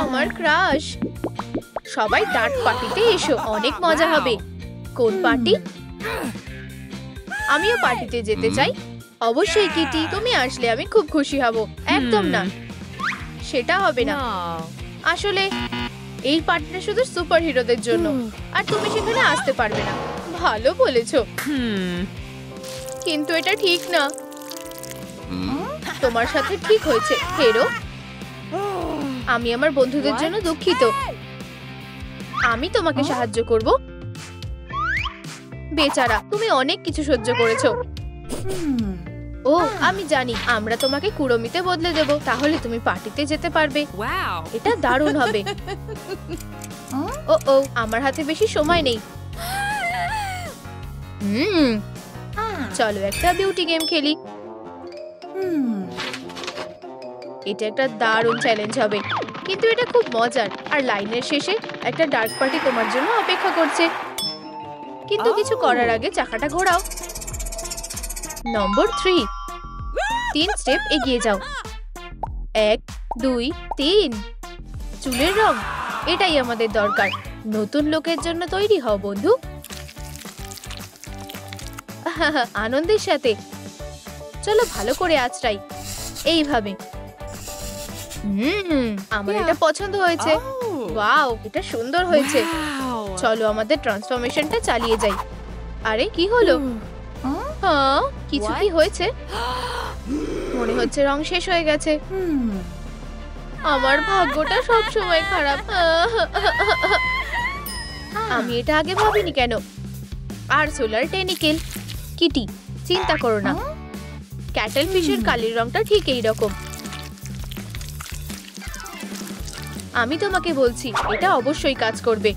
আমার ক্রাশ। সবাই ডার্ট পার্টিতে এসো, অনেক মজা হবে। কোন পার্টি? আমিও পার্টিতে যেতে চাই। অবশ্যই কিটি, তুমি আসলে আমি খুব খুশি হব। একদম না, সেটা হবে না। আসলে এই পার্টিটা শুধু সুপার হিরোদের জন্য, আর তুমি সেখানে আসতে পারবে না। ভালো বলেছো, কিন্তু এটা ঠিক না। তোমার সাথে ঠিক হয়েছে হেরো। আমি আমার বন্ধুদের জন্য দুঃখিত। আমি তোমাকে সাহায্য করব। বেচারা, তুমি অনেক কিছু সহ্য করেছো। ও আমি জানি, আমরা তোমাকে কুড়মিতে বদলে দেব, তাহলে তুমি পার্টিতে যেতে পারবে। এটা দারুণ হবে। ও ও, আমার হাতে বেশি সময় নেই। চলো একটা বিউটি গেম খেলি। এটা একটা দারুণ চ্যালেঞ্জ হবে, কিন্তু এটা খুব মজার। আর লাইনের শেষে একটা ডার্ক পার্টি তোমার জন্য অপেক্ষা করছে। কিন্তু কিছু করার আগে চাকাটা ঘোরাও। নম্বর 3, 3 স্টেপ এগিয়ে যাও। 1 2 3। চুলের রং, এটাই আমাদের দরকার। নতুন লোকের জন্য তৈরি হও বন্ধু। আনন্দের সাথে। চলো ভালো করে আঁচড়াই, এইভাবে। আমার এটা পছন্দ হয়েছে। ওয়াও, এটা সুন্দর হয়েছে। চলো আমাদের ট্রান্সফরমেশনটা চালিয়ে যাই। আরে কি হলো? হ্যাঁ, কিছু কি হয়েছে? মনে হচ্ছে রং শেষ হয়ে গেছে। আমার ভাগ্যটা সব সময় খারাপ। আমি এটা আগে ভাবিনি কেন? আর সোলার টেনিকেল। কিটি, চিন্তা করো না। ক্যাটেল ফিশের কালির রংটা ঠিক এই রকম। আমি তোমাকে বলছি, এটা অবশ্যই কাজ করবে।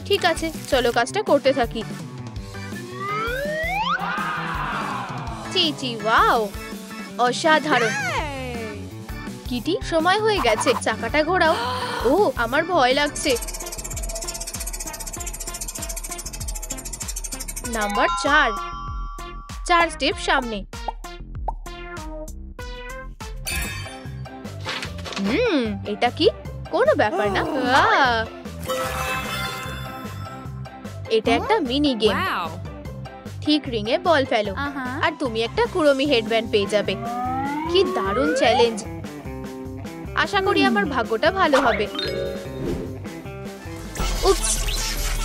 ঠিক আছে, চলো কাজটা করতে থাকি। চিচি, ওয়াও, অসাধারণ। কিটি, সময় হয়ে গেছে, চাকাটা ঘোরাও। ও, আমার ভয় লাগছে। নাম্বার 4, 4 স্টেপ সামনে। এটা কি? কোনো ব্যাপার না। এটা একটা মিনি গেম। ঠিক রিং এ বল ফেলো, আর তুমি একটা কুড়মি হেডব্যান্ড পেয়ে যাবে। কি দারুণ চ্যালেঞ্জ। আশা করি আমার ভাগ্যটা ভালো হবে। উপস,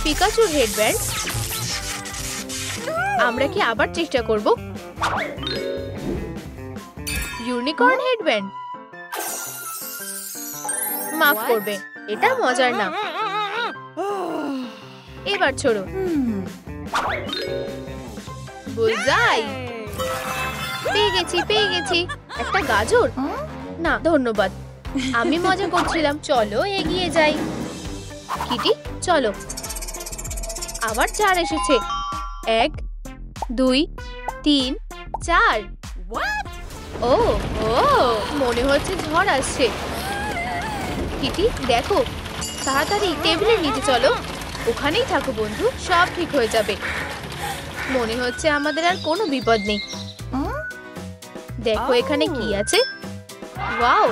পিকাচুর হেডব্যান্ড। আমরা কি আবার চেষ্টা করব? Unicorn headband. মাফ করবে, এটা মজার না। এবার ছোড়ো। বুলজাই। পেয়ে গেছি, পেয়ে গেছি। একটা গাজর? না ধন্যবাদ, আমি মজা করছিলাম। চলো এগিয়ে যাই। কিটি, চলো। আবার 4 এসেছে। 1 2 3 4। ও ও, মনে হচ্ছে ঝড় আসছে। কিটি দেখো, তাড়াতাড়ি টেবিলের নিচে চলো। ওখানেই থাকো বন্ধু, সব ঠিক হয়ে যাবে। মনে হচ্ছে আমাদের আর কোনো বিপদ নেই। দেখো এখানে কি আছে। ওয়াও,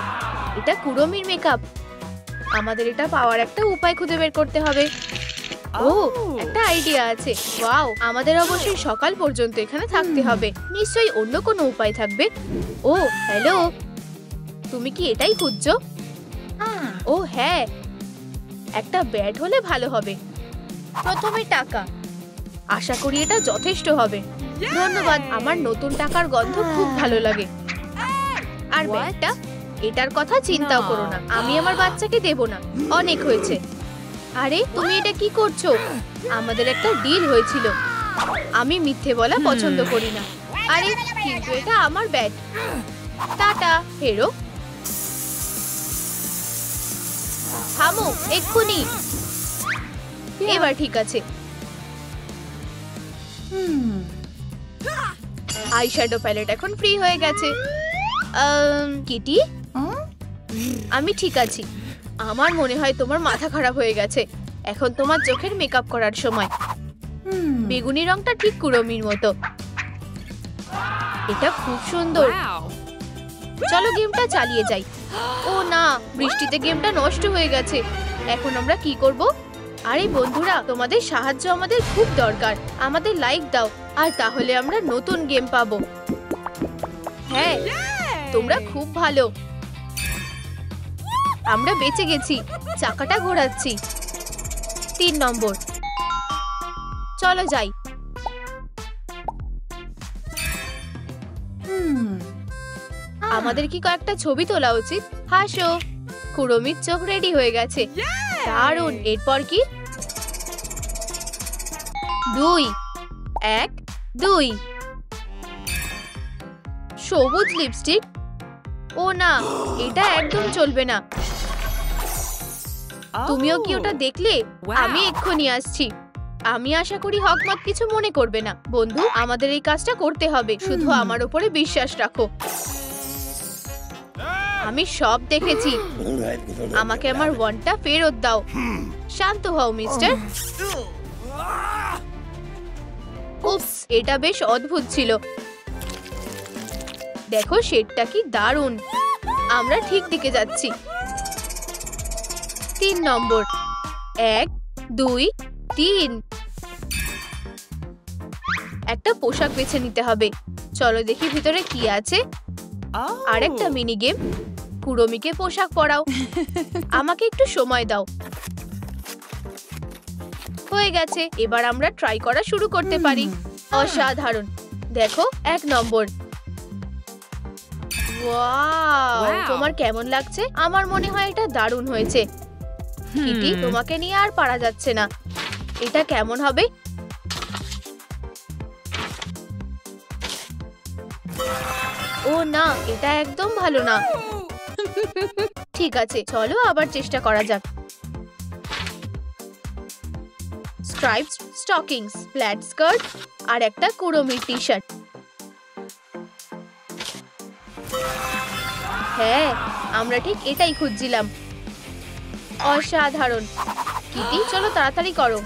এটা কুড়মির মেকআপ। আমাদের এটা পাওয়ার একটা উপায় খুঁজে বের করতে হবে। ও, একটা আইডিয়া আছে। ওয়াও, আমাদের অবশ্যই সকাল পর্যন্ত এখানে থাকতে হবে। নিশ্চয়ই অন্য কোনো উপায় থাকবে। ও হ্যালো, তুমি কি এটাই খুঁজছো? ও হ্যাঁ, একটা ব্যাট হলে ভালো হবে। প্রথমে টাকা, আশা করি এটা যথেষ্ট হবে। ধন্যবাদ, আমার নতুন টাকার গন্ধ খুব ভালো লাগে। আর ব্যাটটা, এটার কথা চিন্তাও করো না, আমি আমার বাচ্চাকে দেব না। অনেক হয়েছে। আরে তুমি এটা কি করছো? আমাদের একটা ডিল হয়েছিল। আমি মিথ্যে বলা পছন্দ করি না। আরে কিন্তু এটা আমার ব্যাট। টাটা হেরো। থামো এক্ষুনি। এবার ঠিক আছে। আইশ্যাডো প্যালেট এখন ফ্রি হয়ে গেছে। কিটি, আমি ঠিক আছি। আমার মনে হয় তোমার মাথা খারাপ হয়ে গেছে। এখন তোমার চোখের মেকআপ করার সময়। বেগুনি রংটা ঠিক কুড়মির মতো। এটা খুব সুন্দর। চলো গেমটা চালিয়ে যাই। ও না, বৃষ্টিতে গেমটা নষ্ট হয়ে গেছে। এখন আমরা কি করব? আরে বন্ধুরা, তোমাদের সাহায্য আমাদের খুব দরকার। আমাদের লাইক দাও, আর তাহলে আমরা নতুন গেম পাবো। হ্যাঁ, তোমরা খুব ভালো। আমরা বেঁচে গেছি। চাকাটা ঘোরাচ্ছি। 3 নম্বর। চলো যাই। আমাদের কি কয়েকটা ছবি তোলা উচিত? হাসো। কুড়মির চোখ রেডি হয়ে গেছে। দারুণ। এরপর কি? 2 1 2। সবুজ লিপস্টিক। ও না, এটা একদম চলবে না। তুমিও কি ওটা দেখলে? আমি এক্ষুনি আসছি। আমি আশা করি হকমত কিছু মনে করবে না। বন্ধু, আমাদের এই কাজটা করতে হবে। শুধু আমার উপরে বিশ্বাস রাখো। আমি সব দেখেছি। আমাকে আমার ওয়ানটা ফেরত দাও। শান্ত হও মিস্টার। উপস, এটা বেশ অদ্ভুত ছিল। দেখো শেডটা কি দারুণ। আমরা ঠিক দিকে যাচ্ছি। 3 নম্বর। 1 2 3। একটা পোশাক বেছে নিতে হবে। চলো দেখি ভিতরে কি আছে। আরেকটা মিনি গেম। কুড়মিকে পোশাক পরাও। আমাকে একটু সময় দাও। হয়ে গেছে। এবার আমরা ট্রাই করা শুরু করতে পারি। অসাধারণ। দেখো 1 নম্বর। ওয়াও, তোমার কেমন লাগছে? আমার মনে হয় এটা দারুণ হয়েছে। কিটি, তোমাকে নিয়ে আর পারা যাচ্ছে না। এটা কেমন হবে? ও না, এটা একদম ভালো না। ঠিক আছে, চলো আবার চেষ্টা করা যাক। স্ট্রাইপড স্টকিংস, ফ্ল্যাট স্কার্ট, আর একটা কুড়মির টি-শার্ট। হ্যাঁ, আমরা ঠিক এটাই খুঁজছিলাম। অসাধারণ। কিটি, চলো তাড়াতাড়ি করো।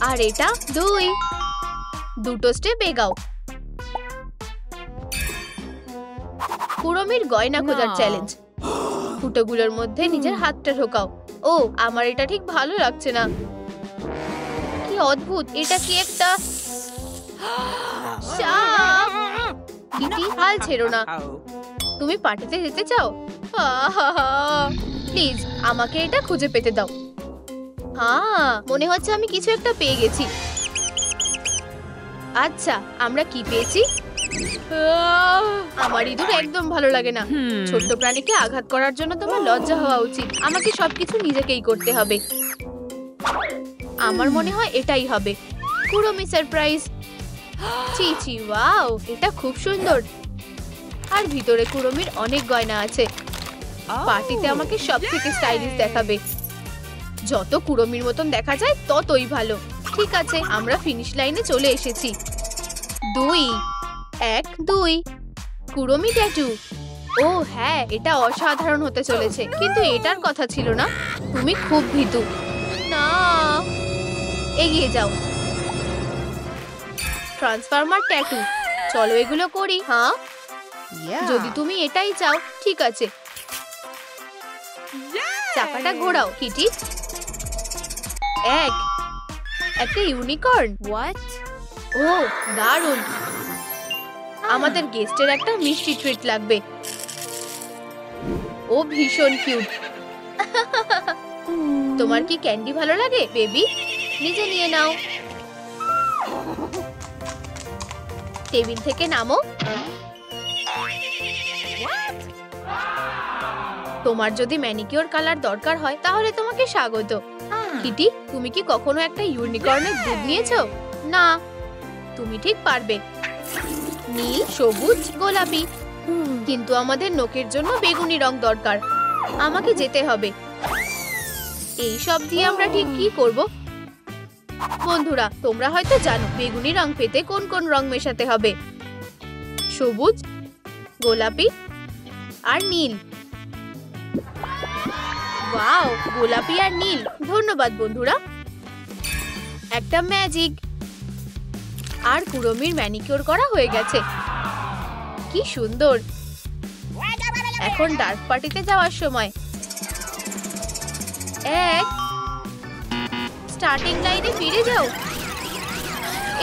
আর এটা 2 স্টেপ এগাও। কুড়মির গয়না খোঁজার চ্যালেঞ্জ। ফুটোগুলোর মধ্যে নিজের হাতটা ঢোকাও। ও, আমার এটা ঠিক ভালো লাগছে না। কি অদ্ভুত। এটা কি একটা সাপ? কিটি, হাল ছেড়ো না। তুমি পার্টিতে যেতে চাও? প্লিজ আমাকে এটা খুঁজে পেতে দাও। হ্যাঁ, মনে হচ্ছে আমি কিছু একটা পেয়ে গেছি। আচ্ছা, আমরা কি পেয়েছি? আমার ইঁদুর একদম ভালো লাগে না। ছোট্ট প্রাণীকে আঘাত করার জন্য তোমার লজ্জা হওয়া উচিত। আমাকে সবকিছু নিজেকেই করতে হবে। আমার মনে হয় এটাই হবে। কুড়মি সারপ্রাইজ। চি চি, ওয়াও, এটা খুব সুন্দর। আর ভিতরে কুড়মির অনেক গয়না আছে। পার্টিতে আমাকে সবথেকে স্টাইলিশ দেখাবে। যত কুড়মির মতন দেখা যায় ততই ভালো। ঠিক আছে, আমরা ফিনিশ লাইনে চলে এসেছি। 2 1 2। কুড়মি ট্যাটু। ও হ্যাঁ, এটা অসাধারণ হতে চলেছে। কিন্তু এটার কথা ছিল না। তুমি খুব ভীতু। না, এগিয়ে যাও। Transformer tattoo. চলো এগুলো করি। হ্যাঁ, যদি তুমি এটাই চাও। ঠিক আছে, চাকাটা ঘোরাও কিটি। একটা ইউনিকর্ন। হোয়াট? ও দারুণ। আমাদের গেস্টের একটা মিষ্টি ট্রিট লাগবে। ও ভীষণ কিউট। তোমার কি ক্যান্ডি ভালো লাগে বেবি? নিজে নিয়ে নাও। টেবিল থেকে নামো। তোমার যদি ম্যানিকিউর কালার দরকার হয় তাহলে তোমাকে স্বাগত। কিটি, তুমি কি কখনো একটা ইউনিকর্নের দুধ নিয়েছো? না, তুমি ঠিক পারবে। নীল, সবুজ, গোলাপি। কিন্তু আমাদের নখের জন্য বেগুনি রং দরকার। আমাকে যেতে হবে। এই সব দিয়ে আমরা ঠিক কি করব? বন্ধুরা, তোমরা হয়তো জানো বেগুনি রং পেতে কোন কোন রং মেশাতে হবে। সবুজ, গোলাপি আর নীল। ওয়াও, গোলাপি আর নীল। ধন্যবাদ বন্ধুরা। একটা ম্যাজিক। আর কুড়মির ম্যানিকিউর করা হয়ে গেছে। কি সুন্দর। এখন ডার্ক পার্টিতে যাওয়ার সময়। স্টার্টিং লাইনে ফিরে যাও।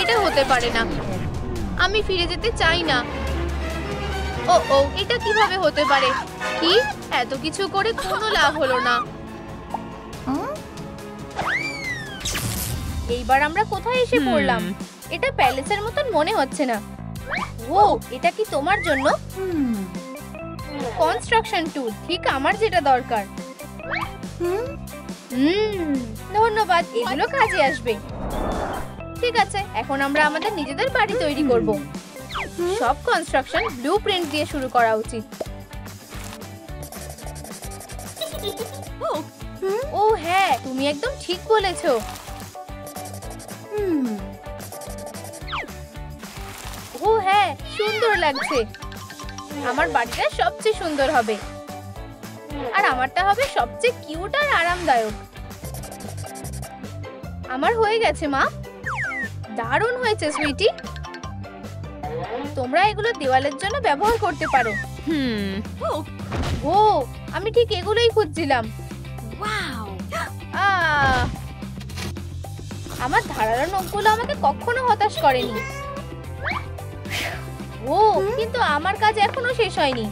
এটা হতে পারে না, আমি ফিরে যেতে চাই না। ও এটা কিভাবে হতে পারে? কি এত কিছু করে কোনো লাভ হলো না। এইবার আমরা কোথায় এসে পড়লাম? এটা প্যালেসের মতন মনে হচ্ছে না। ও এটা কি তোমার জন্য? কনস্ট্রাকশন টুল, ঠিক আমার যেটা দরকার। ধন্যবাদ, এগুলো কাজে আসবে। ঠিক আছে, এখন আমরা আমাদের নিজেদের বাড়ি তৈরি করব। সব কনস্ট্রাকশন ব্লুপ্রিন্ট দিয়ে শুরু করা উচিত। ও হ্যাঁ, তুমি একদম ঠিক বলেছো। ও হ্যাঁ, সুন্দর লাগছে। আমার বাড়িটা সবচেয়ে সুন্দর হবে, আর আমারটা হবে সবচেয়ে কিউট আর আরামদায়ক। আমার হয়ে গেছে মা। দারুণ হয়েছে সুইটি। তোমরা এগুলো দেওয়ালের জন্য ব্যবহার করতে পারো। ও আমি ঠিক এগুলোই খুঁজছিলাম। আমার ধারালো নখগুলো আমাকে কখনো হতাশ করেনি। ও কিন্তু আমার কাজ এখনো শেষ হয়নি।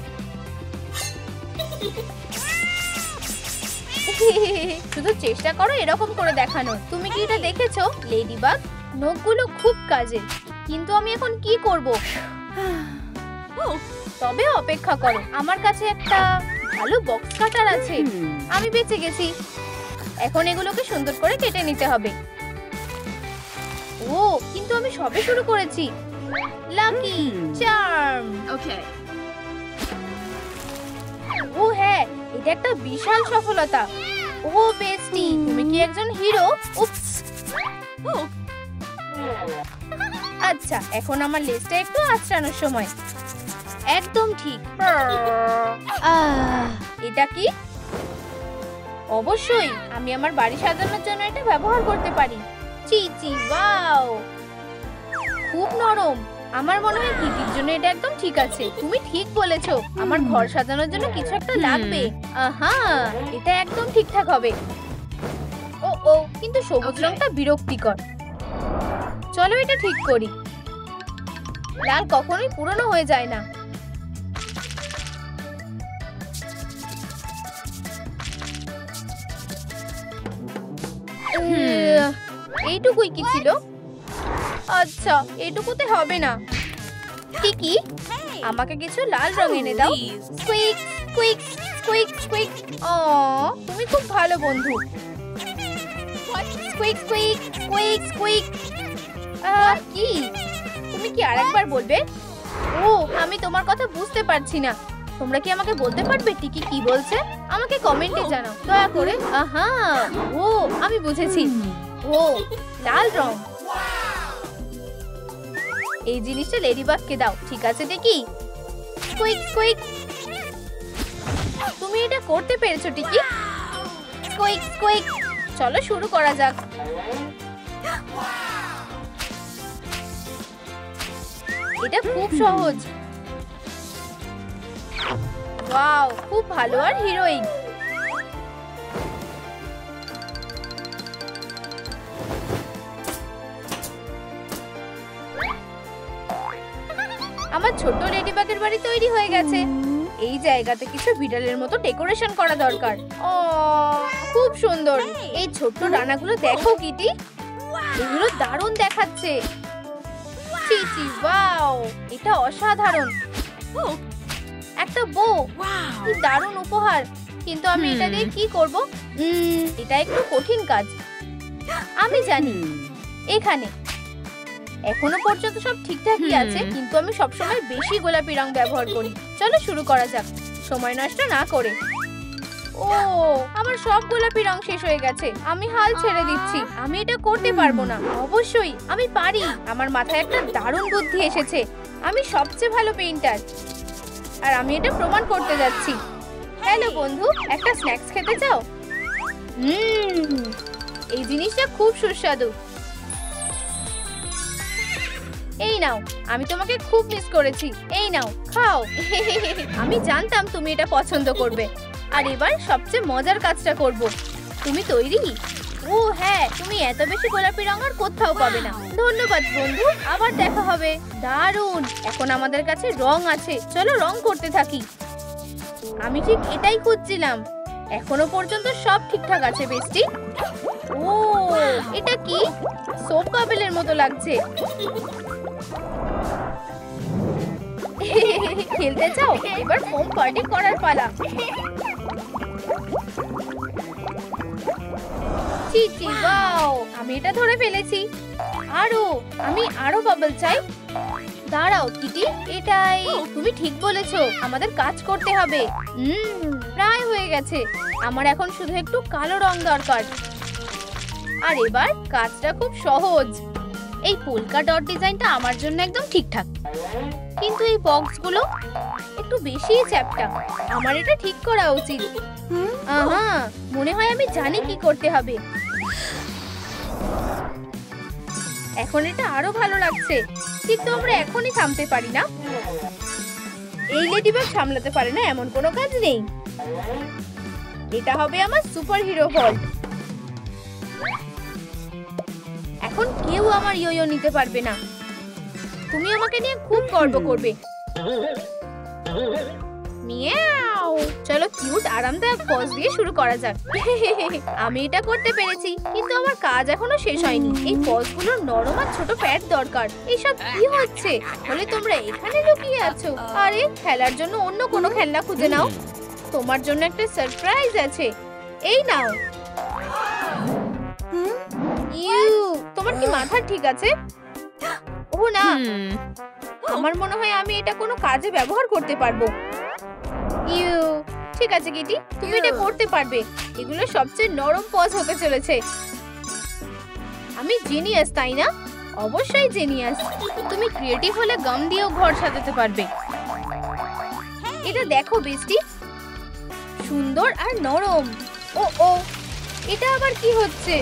শুধু চেষ্টা করো এরকম করে দেখানো। তুমি কি এটা দেখেছো লেডিবাগ? নখগুলো খুব কাজে, কিন্তু আমি এখন কি করব? তবে অপেক্ষা করো, আমার কাছে একটা ভালো বক্স কাটার আছে। আমি বেঁচে গেছি। এখন এগুলোকে সুন্দর করে কেটে নিতে হবে। ও কিন্তু আমি সবে শুরু করেছি। Lucky charm. ওকে। ও হ্যাঁ, এটা একটা বিশাল সফলতা। ও বেস্টি, তুমি কি একজন হিরো? উপস। আচ্ছা, এখন আমার লেজটা একটু আঁচড়ানোর সময়। একদম ঠিক। এটা কি? অবশ্যই, আমি আমার বাড়ি সাজানোর জন্য এটা ব্যবহার করতে পারি। চিচি ওয়াও, খুব নরম। আমার মনে হয় কিটির জন্য এটা একদম ঠিক আছে। তুমি ঠিক বলেছো, আমার ঘর সাজানোর জন্য কিছু একটা লাগবে। আহা, এটা একদম ঠিকঠাক হবে। ও কিন্তু সবুজ রংটা বিরক্তিকর। চলো এটা ঠিক করি। লাল কখনোই পুরনো হয়ে যায় না। এইটুকুই কি ছিল? আচ্ছা, এইটুকুতে হবে না। টিকি, আমাকে কিছু লাল রং এনে দাও। স্কুইক স্কুইক স্কুইক স্কুইক। তুমি খুব ভালো বন্ধু। স্কুইক স্কুইক স্কুইক স্কুইক। কি? তুমি কি আরেকবার বলবে? ও আমি তোমার কথা বুঝতে পারছি না। তোমরা কি আমাকে বলতে পারবে টিকি কি বলছে? আমাকে কমেন্টে জানাও দয়া করে। আহা, ও আমি বুঝেছি। ও লাল রং। এই জিনিসটা লেডিবাগকে দাও। ঠিক আছে টিকি। স্কুইক স্কুইক। তুমি এটা করতে পেরেছো টিকি। স্কুইক স্কুইক। চলো শুরু করা যাক। এটা খুব সহজ। ওয়াও, খুব ভালো আর হিরোইক। আমার ছোট্ট লেডিবাগের বাড়ি তৈরি হয়ে গেছে। এই জায়গাতে কিছু বিড়ালের মতো ডেকোরেশন করা দরকার। খুব সুন্দর। এই ছোট্ট ডানাগুলো দেখো কিটি, এগুলো দারুণ দেখাচ্ছে। চিচি ওয়াও, এটা অসাধারণ। একটা বো, কি দারুণ উপহার। কিন্তু আমি এটা দিয়ে কি করব? এটা একটু কঠিন কাজ। আমি জানি। এখানে এখনো পর্যন্ত সব ঠিকঠাকই আছে, কিন্তু আমি সবসময় বেশি গোলাপি রং ব্যবহার করি। চলো শুরু করা যাক, সময় নষ্ট না করে। ও আমার সব গোলাপি রং শেষ হয়ে গেছে। আমি হাল ছেড়ে দিচ্ছি। আমি এটা করতে পারবো না। অবশ্যই আমি পারি। আমার মাথায় একটা দারুণ বুদ্ধি এসেছে। আমি সবচেয়ে ভালো পেইন্টার, আর আমি এটা প্রমাণ করতে যাচ্ছি। হ্যালো বন্ধু, একটা স্ন্যাক্স খেতে চাও? এই জিনিসটা খুব সুস্বাদু। এই নাও, আমি তোমাকে খুব মিস করেছি। এই নাও, খাও। আমি জানতাম তুমি এটা পছন্দ করবে। আর এবার সবচেয়ে মজার কাজটা করব। তুমি তৈরি? ও হ্যাঁ, তুমি এত বেশি গোলাপি রং আর কোথাও পাবে না। ধন্যবাদ বন্ধু, আবার দেখা হবে। দারুণ, এখন আমাদের কাছে রং আছে, চলো রং করতে থাকি। আমি ঠিক এটাই খুঁজছিলাম। এখনো পর্যন্ত সব ঠিকঠাক আছে বেস্টি। ও এটা কি? সোপ বাবেলের মতো লাগছে। খেলতে চাও? এবার ফোম পার্টি করার পালা। চিচি ওয়াও, আমি এটা ধরে ফেলেছি। আমি আরো বাবল চাই। দাঁড়াও কিটি, এটাই। তুমি ঠিক বলেছো, আমাদের কাজ করতে হবে। প্রায় হয়ে গেছে। আমার এখন শুধু একটু কালো রং দরকার। আর এবার কাজটা খুব সহজ। এই পোলকা ডট ডিজাইনটা আমার জন্য একদম ঠিকঠাক, কিন্তু এই বক্সগুলো একটু বেশি চ্যাপ্টা। আমার এটা ঠিক করা উচিত। আহা, মনে হয় আমি জানি কি করতে হবে। এখন এটা আরো ভালো লাগছে, কিন্তু আমরা এখনই থামতে পারি না। এই লেডিবাগ সামলাতে পারে না এমন কোনো কাজ নেই। এটা হবে আমার সুপার হিরো ভল্ট। এখন কেউ আমার ইয়ো নিতে পারবে না। তুমি আমাকে নিয়ে খুব গর্ব করবে। মিয়াও, চলো কিউট আরামদায়ক পজ দিয়ে শুরু করা যাক। আমি এটা করতে পেরেছি, কিন্তু আমার কাজ এখনো শেষ হয়নি। এই পজগুলোর নরম আর ছোট প্যাড দরকার। এইসব কি হচ্ছে? বলে তোমরা এখানে লুকিয়ে আছো? আরে খেলার জন্য অন্য কোনো খেলনা খুঁজে নাও। তোমার জন্য একটা সারপ্রাইজ আছে। এই নাও। তোমার কি মাথা ঠিক আছে? ও না, আমার মনে হয় আমি এটা কোনো কাজে ব্যবহার করতে পারবো। ঠিক আছে কিটি, তুমি এটা করতে পারবে। এগুলো সবচেয়ে নরম পজ হতে চলেছে। আমি জিনিয়াস, তাই না? অবশ্যই জিনিয়াস। তুমি ক্রিয়েটিভ হলে গাম দিয়েও ঘর সাজাতে পারবে। এটা দেখো বেস্টি, সুন্দর আর নরম। ও এটা আবার কি হচ্ছে?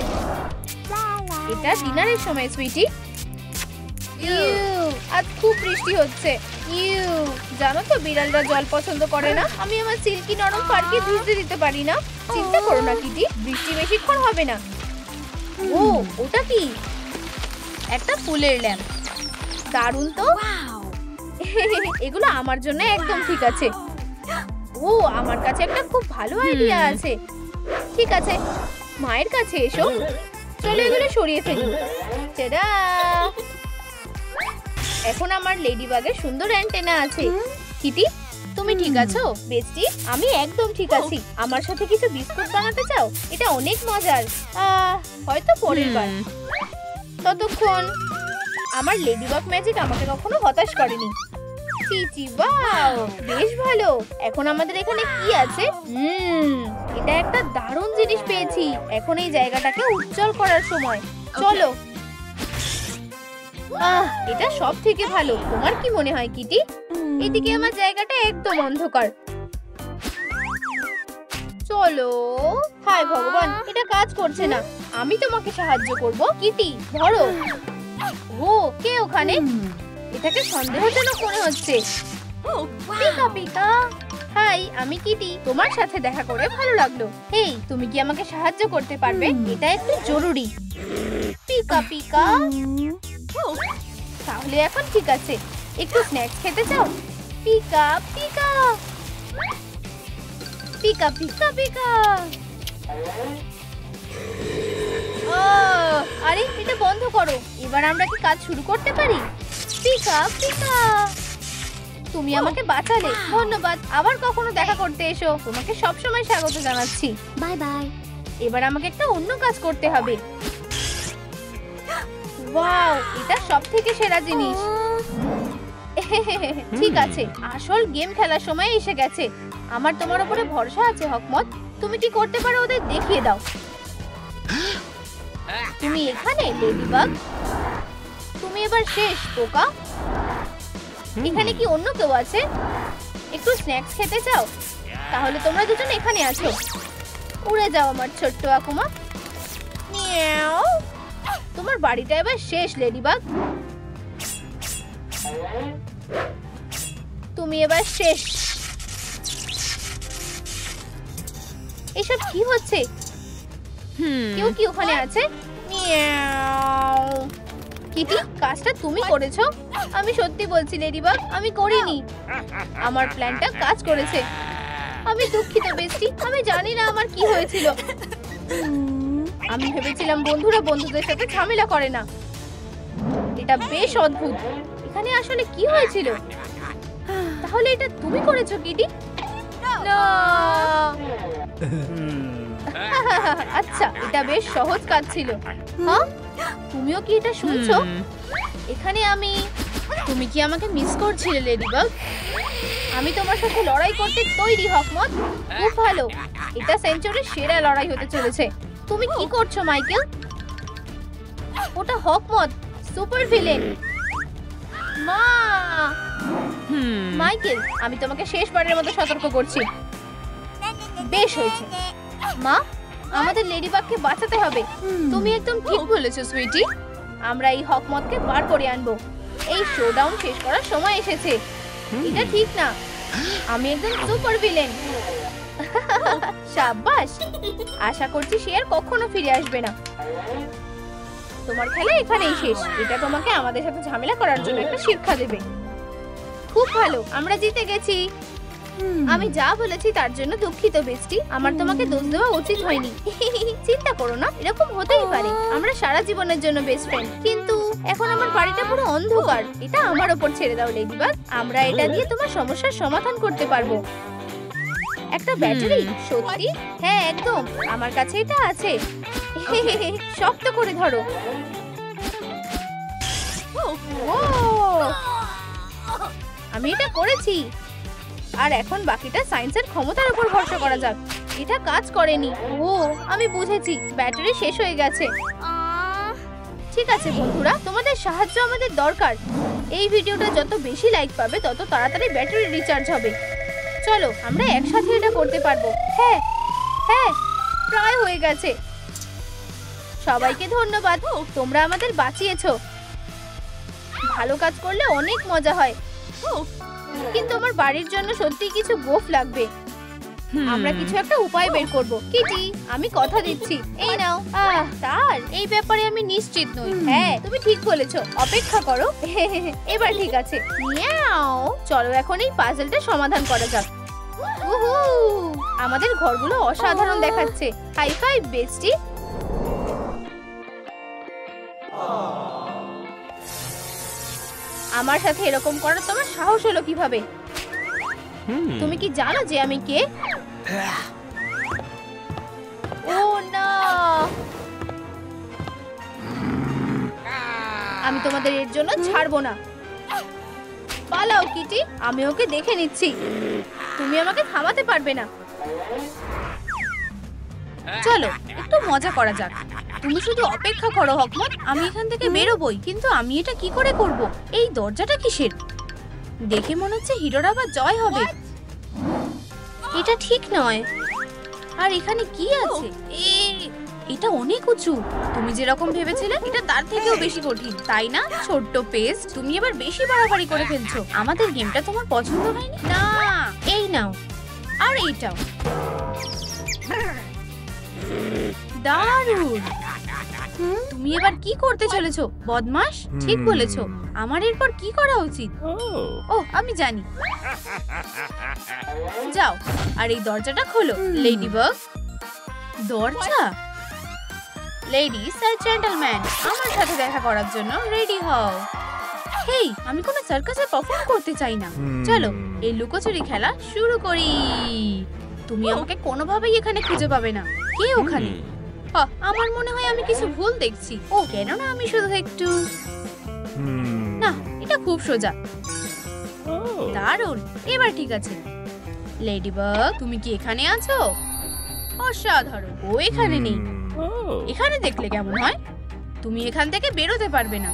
এটা ডিনারের সময় সুইটি। আজ খুব বৃষ্টি হচ্ছে। জানো তো বিড়ালরা জল পছন্দ করে না। আমি আমার সিল্কি নরম ফারকে ভিজতে দিতে পারি না। চিন্তা করো না কিটি, বৃষ্টি বেশিক্ষণ হবে না। ও ওটা কি? একটা ফুলের ল্যাম্প। দারুণ তো। এগুলো আমার জন্য একদম ঠিক আছে। ও আমার কাছে একটা খুব ভালো আইডিয়া আছে। ঠিক আছে, মায়ের কাছে এসো। চলো এগুলো সরিয়ে ফেলি। টাডা! এখন আমার লেডিবাগের সুন্দর অ্যান্টেনা আছে। কিটি, তুমি ঠিক আছো? বেস্টি, আমি একদম ঠিক আছি। আমার সাথে কিছু বিস্কুট বানাতে চাও? এটা অনেক মজার। হয়তো পরের বার। ততক্ষণ আমার লেডিবাগ ম্যাজিক আমাকে কখনো হতাশ করেনি। চিচি ওয়াও, বেশ ভালো। এখন আমাদের এখানে কি আছে? এটা একটা দারুণ জিনিস পেয়েছি। এখন এই জায়গাটাকে উজ্জ্বল করার সময়। চলো। এটা সব থেকে ভালো। তোমার কি মনে হয় কিটি? এদিকে আমার জায়গাটা একদম অন্ধকার। চলো। হায় ভগবান, এটা কাজ করছে না। আমি তোমাকে সাহায্য করব। কিটি ধরো। ও কে ওখানে? এটাকে সন্দেহজনক মনে হচ্ছে। Pika Pika. হাই, আমি কিটি। তোমার সাথে দেখা করে ভালো লাগলো। হেই, তুমি কি আমাকে সাহায্য করতে পারবে? এটা একটু জরুরি। Pika Pika. তাহলে এখন ঠিক আছে। একটু স্ন্যাক্স খেতে চাও? Pika Pika Pika Pika Pika. আরে এটা বন্ধ করো। এবার আমরা কি কাজ শুরু করতে পারি? Pika Pika. তুমি আমাকে বাঁচালে, ধন্যবাদ। আবার কখনো দেখা করতে এসো। তোমাকে সবসময় স্বাগত জানাচ্ছি। Bye bye. এবার আমাকে একটা অন্য কাজ করতে হবে। ওয়াও, এটা সবথেকে সেরা জিনিস। ঠিক আছে, আসল গেম খেলার সময় এসে গেছে। আমার তোমার উপরে ভরসা আছে হকমত। তুমি কি করতে পারো ওদের দেখিয়ে দাও। তুমি এখানে লেডিবাগ? তুমি এবার শেষ পোকা। এখানে কি অন্য কেউ আছে? একটু স্ন্যাক্স খেতে চাও? তাহলে তোমরা দুজন এখানে আছো। উড়ে যাও আমার ছোট্ট আকুমা। মিয়াও। তোমার বাড়িটা এবার শেষ লেডিবাগ। তুমি এবার শেষ। এসব কি হচ্ছে? কেউ কি ওখানে আছে? কিটি, কাজটা তুমি করেছো? আমি সত্যি বলছি লেডিবাগ, আমি করিনি। আমার প্ল্যানটা কাজ করেছে। আমি দুঃখিত বেস্টি, আমি জানি না আমার কি হয়েছিল। আমি ভেবেছিলাম বন্ধুরা বন্ধুদের সাথে ঝামেলা করে না। এটা বেশ অদ্ভুত। এখানে আসলে কি হয়েছিল? তাহলে এটা তুমি করেছো কিটি? না। আচ্ছা, এটা বেশ সহজ কাজ ছিল। হ্যাঁ, তুমিও কি এটা শুনছো? এখানে তুমি কি আমাকে মিস করছিলে লেডিবাগ? আমি তোমার সাথে লড়াই করতে তৈরি হকমত। খুব ভালো, এটা সেঞ্চুরির সেরা লড়াই হতে চলেছে। তুমি কি করছো মাইকেল? ওটা হকমত, সুপার ভিলেন। মা! মাইকেল, আমি তোমাকে শেষবারের মতো সতর্ক করছি। বেশ হয়েছে। মা, আমাদের লেডিবাগকে বাঁচাতে হবে। তুমি একদম ঠিক বলেছো সুইটি। আমরা এই হকমতকে বার করে আনবো। এই শোডাউন শেষ করার সময় এসেছে। এটা ঠিক না, আমি একদম সুপার ভিলেন। শাবাশ, আশা করছি সে আর কখনো ফিরে আসবে না। তোমার খেলা এখানেই শেষ। এটা তোমাকে আমাদের সাথে ঝামেলা করার জন্য একটা শিক্ষা দেবে। খুব ভালো, আমরা জিতে গেছি। আমি যা বলেছি তার জন্য দুঃখিত বেস্টি। আমার তোমাকে দোষ দেওয়া উচিত হয়নি। চিন্তা করো না, এরকম হতেই পারে। আমরা সারা জীবনের জন্য বেস্ট ফ্রেন্ড। কিন্তু এখন আমার বাড়িটা পুরো অন্ধকার। এটা আমার উপর ছেড়ে দাও লেডিবাগ। আমরা এটা দিয়ে তোমার সমস্যার সমাধান করতে পারবো। একটা ব্যাটারি? সত্যি? হ্যাঁ একদম, আমার কাছে এটা আছে। শক্ত করে ধরো। আমি এটা করেছি। আর এখন বাকিটা সায়েন্সের ক্ষমতার উপর ভরসা করা যাক। এটা কাজ করেনি। ও, আমি বুঝেছি, ব্যাটারি শেষ হয়ে গেছে। ঠিক আছে বন্ধুরা, তোমাদের সাহায্য আমাদের দরকার। এই ভিডিওটা যত বেশি লাইক পাবে তত তাড়াতাড়ি ব্যাটারি রিচার্জ হবে। চলো, আমরা একসাথে এটা করতে পারবো। হ্যাঁ হ্যাঁ, প্রায় হয়ে গেছে। সবাইকে ধন্যবাদ, তোমরা আমাদের বাঁচিয়েছো। ভালো কাজ করলে অনেক মজা হয়। কিন্তু আমার বাড়ির জন্য সত্যি কিছু গোফ লাগবে। আমরা কিছু একটা উপায় বের করব। কিটি, আমি কথা দিচ্ছি। এই নাও। তার এই ব্যাপারে আমি নিশ্চিত নই। হ্যাঁ, তুমি ঠিক বলেছো, অপেক্ষা করো। এবার ঠিক আছে। মিয়াও, চলো এখন এই পাজলটা সমাধান করা যাক। উহু, আমাদের ঘরগুলো অসাধারণ দেখাচ্ছে। High five bestie. আমার সাথে এরকম করার তোমার সাহস হলো কিভাবে? তুমি কি জানো যে আমি কে? ও না, আমি তোমাদের এর জন্য ছাড়বো না। পালাও কিটি, আমি ওকে দেখে নিচ্ছি। তুমি আমাকে থামাতে পারবে না। চলো একটু মজা করা যাক। তুমি শুধু অপেক্ষা করো হকমত, আমি এখান থেকে বেরোবই। কিন্তু আমি এটা কি করে করব? এই দরজাটা কিসের? দেখে মনে হচ্ছে হিরোর আবার জয় হবে। এটা ঠিক নয়। আর এখানে কি আছে? এটা অনেক উঁচু। তুমি যেরকম ভেবেছিলে এটা তার থেকেও বেশি কঠিন, তাই না ছোট্ট পেস্ট? তুমি এবার বেশি বাড়াবাড়ি করে ফেলছো। আমাদের গেমটা তোমার পছন্দ হয়নি? না, এই নাও, আর এইটাও। দারুণ। তুমি এবার কি করতে চলেছো বদমাশ? ঠিক বলেছো, আমার এরপর কি করা উচিত? ও, আমি জানি। যাও আর এই দরজাটা খোলো লেডিবাগ। দরজা? লেডিস আর জেন্টলম্যান, আমার সাথে দেখা করার জন্য রেডি হও। হেই, আমি কোনো সার্কাসে পারফর্ম করতে চাই না। চলো এই লুকোচুরি খেলা শুরু করি। তুমি আমাকে কোনোভাবেই এখানে খুঁজে পাবে না। কে ওখানে? আমার মনে হয় আমি কিছু ভুল দেখছি। ও, কেননা আমি শুধু একটু না, এটা খুব সোজা। দারুণ, এবার ঠিক আছে। লেডিবাগ, তুমি কি এখানে আছো? অসাধারণ, ও এখানে নেই। এখানে দেখলে কেমন হয়? তুমি এখান থেকে বেরোতে পারবে না।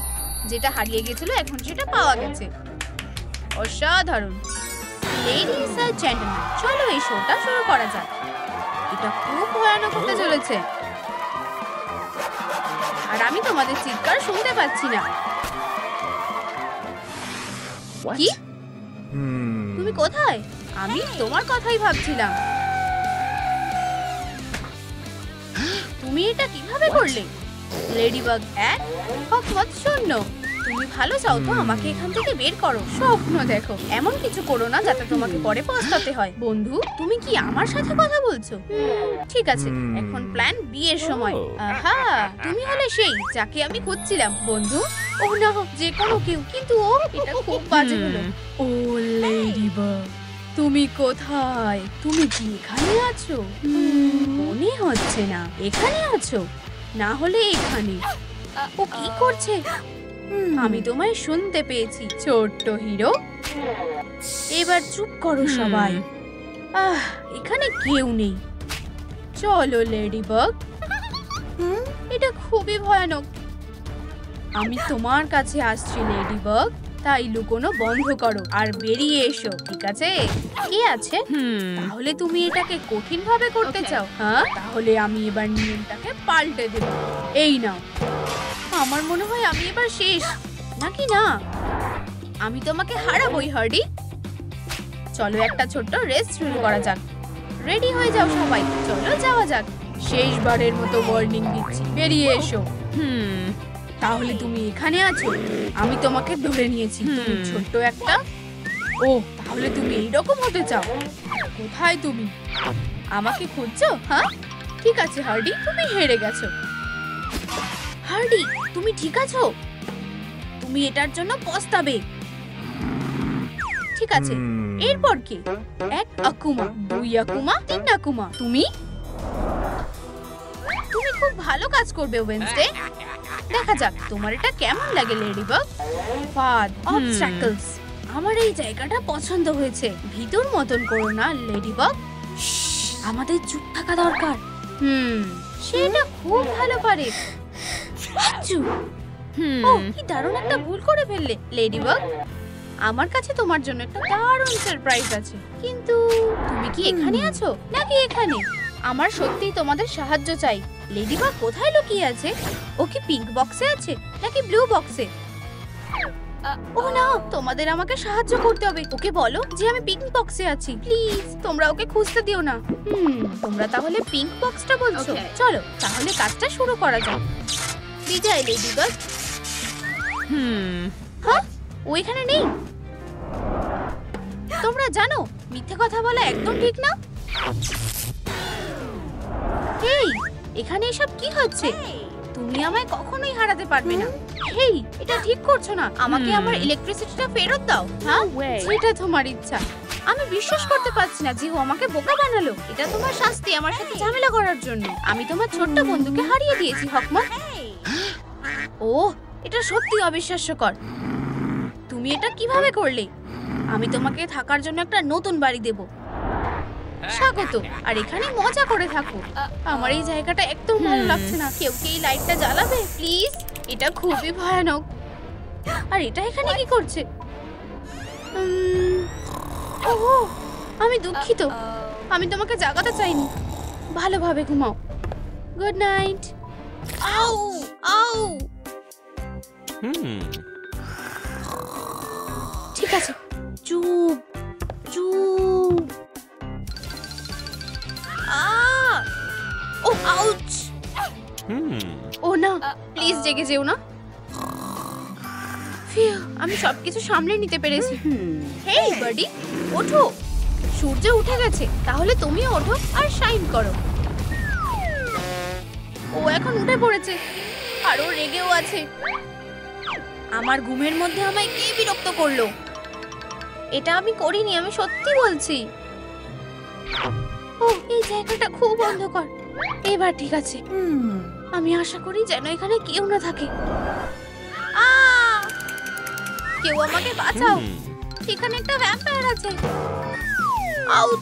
যেটা হারিয়ে গেছিল এখন সেটা পাওয়া গেছে। অসাধারণ। লেডিস আর জেন্টলম্যান, চলো এই শোটা শুরু করা যাক। এটা খুব ভয়ানক হতে চলেছে। আর আমি তোমাদের চিৎকার শুনতে পাচ্ছি না। কি? তুমি কোথায়? আমি তোমার কথাই ভাবছিলাম। তুমি এটা কিভাবে করলে? লেডিবাগ 1 হকমত 0। তুমি ভালো চাও তো আমাকে এখান থেকে বের করো। স্বপ্ন দেখো, এমন কিছু করো না যাতে তোমাকে পরে পস্তাতে হয়। বন্ধু, তুমি কি আমার সাথে কথা বলছো? ঠিক আছে, এখন প্ল্যান বি এর সময়। আহা, তুমি হলে সেই যাকে আমি খুঁজছিলাম। বন্ধু, ও না, যে কোনো কেউ, কিন্তু ও এটা খুব বাজে হলো। ও লেডিবাগ, তুমি কোথায়? তুমি কি এখানে আছো? মনে হচ্ছে না এখানে আছো, না হলে এখানে। ও কি করছে? আমি তোমায় শুনতে পেয়েছি ছোট্ট হিরো। এবার চুপ করো সবাই। এখানে কেউ নেই। চলো লেডিবাগ। এটা খুবই ভয়ানক। আমি তোমার কাছে আসছি লেডিবাগ, তাই লুকোনো বন্ধ করো আর বেরিয়ে এসো, ঠিক আছে? কি আছে? তাহলে তুমি এটাকে কঠিন ভাবে করতে চাও? হ্যাঁ, তাহলে আমি এবার নিয়মটাকে পাল্টে দেব। এই নাও। আমার মনে হয় আমি এবার শেষ, নাকি না? আমি তোমাকে হারাবোই হার্ডি। চলো একটা ছোট্ট রেস শুরু করা যাক। রেডি হয়ে যাও সবাই, চলো যাওয়া যাক। শেষবারের মতো ওয়ার্নিং দিচ্ছি, বেরিয়ে এসো। তাহলে তুমি এখানে আছো, আমি তোমাকে ধরে নিয়েছি। তুমি ছোট্ট একটা। ও, তাহলে তুমি এইরকম হতে চাও? কোথায় তুমি? আমাকে খুঁজছো? হ্যাঁ, ঠিক আছে হার্ডি, তুমি হেরে গেছো। হার্ডি, তুমি ঠিক আছো? তুমি এটার জন্য পস্তাবে। ঠিক আছে, এরপর কি? 1 আকুমা, 2 আকুমা, 3 আকুমা। তুমি খুব ভালো কাজ করবে ওয়েনসডে। দেখা যাক তোমার এটা কেমন লাগে লেডিবাগ। ফাদ অবস্ট্যাকলস, আমার এই জায়গাটা পছন্দ হয়েছে। ভিতর মতন করো না লেডিবাগ, আমাদের চুপ থাকা দরকার। সেটা খুব ভালো পারে। ও, কি দারুণ একটা ভুল করে ফেললে লেডিবাগ। আমার কাছে তোমার জন্য একটা দারুণ সারপ্রাইজ আছে। কিন্তু তুমি কি এখানে আছো নাকি এখানে? আমার সত্যিই তোমাদের সাহায্য চাই। লেডিবাগ কোথায় লুকিয়ে আছে? ও কি পিঙ্ক বক্সে আছে নাকি ব্লু বক্সে? ও না, তোমাদের আমাকে সাহায্য করতে হবে। ওকে বলো যে আমি পিঙ্ক বক্সে আছি। প্লিজ তোমরা ওকে খুঁজতে দিও না। তোমরা তাহলে পিঙ্ক বক্সটা বলছো? চলো তাহলে কাজটা শুরু করা যাক। বিজয় লেডিবাগ। হ্যাঁ, ও এখানে নেই। তোমরা জানো মিথ্যে কথা বলা একদম ঠিক না। হেই, এখানে এসব কি হচ্ছে? তুমি আমায় কখনোই হারাতে পারবে না। হেই, এটা ঠিক করছো না। আমাকে আমার ইলেকট্রিসিটিটা ফেরত দাও। হ্যাঁ, সেটা তোমার ইচ্ছা। আমি বিশ্বাস করতে পারছি না যে ও আমাকে বোকা বানালো। এটা তোমার শাস্তি আমার সাথে ঝামেলা করার জন্য। আমি তোমার ছোট্ট বন্ধুকে হারিয়ে দিয়েছি হকমত। ও, এটা সত্যি অবিশ্বাস্যকর। তুমি এটা কিভাবে করলে? আমি তোমাকে থাকার জন্য একটা নতুন বাড়ি দেব। স্বাগত, আর এখানে মজা করে থাকো। আমার এই জায়গাটা একদম ভালো লাগছে না। কেউ কি এই লাইটটা জ্বালাবে প্লিজ? এটা খুবই ভয়ানক। আর এটা এখানে কি করছে? ওহো, আমি দুঃখিত। আমি তোমাকে জাগাতে চাইনি। ভালোভাবে ঘুমাও। Good night. আউ আউ। ঠিক আছে, চুপ চুপ। ও আউচ। ও না, প্লিজ জেগে যেও না। আমি সবকিছু সামলে নিতে পেরেছি। হেই বাডি, ওঠো। সূর্য উঠে গেছে, তাহলে তুমিও ওঠো আর শাইন করো। ও এখন উঠে পড়েছে আর ও রেগেও আছে। আমার ঘুমের মধ্যে আমায় কে বিরক্ত করলো? এটা আমি করিনি, আমি সত্যি বলছি। ও, এই জায়গাটা খুব অন্ধকার। এবার ঠিক আছে। আমি আশা করি যেন এখানে কেউ না থাকে। কেউ আমাকে বাঁচাও, এখানে একটা ভ্যাম্পায়ার আছে। আউচ।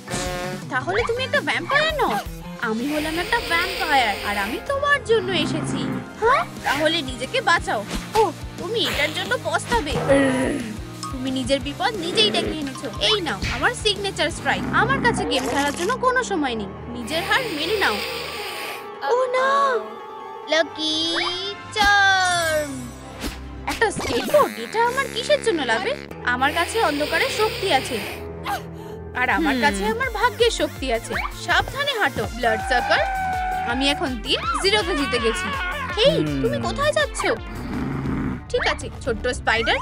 তাহলে তুমি একটা ভ্যাম্পায়ার নও? আমি হলাম একটা ভ্যাম্পায়ার আর আমি তোমার জন্য এসেছি। হ্যাঁ, তাহলে নিজেকে বাঁচাও। ও, তুমি এটার জন্য পস্তাবে। তুমি নিজের বিপদ নিজেই ডেকে এনেছো। এই নাও আমার সিগনেচার স্ট্রাইক। আমার কাছে গেম খেলার জন্য কোনো সময় নেই। নিজের হার মেনে নাও। ও না, লাকি চার্ম। একটা স্কেটবোর্ড, এটা আমার কিসের জন্য লাগবে? আমার কাছে অন্ধকারের শক্তি আছে আর আমার কাছে আমার ভাগ্যের শক্তি আছে। সাবধানে হাঁটো ব্লাড সাকার। আমি এখন 3-0 জিতে গেছি। হেই, তুমি কোথায় যাচ্ছ? ঠিক আছে ছোট্ট স্পাইডার,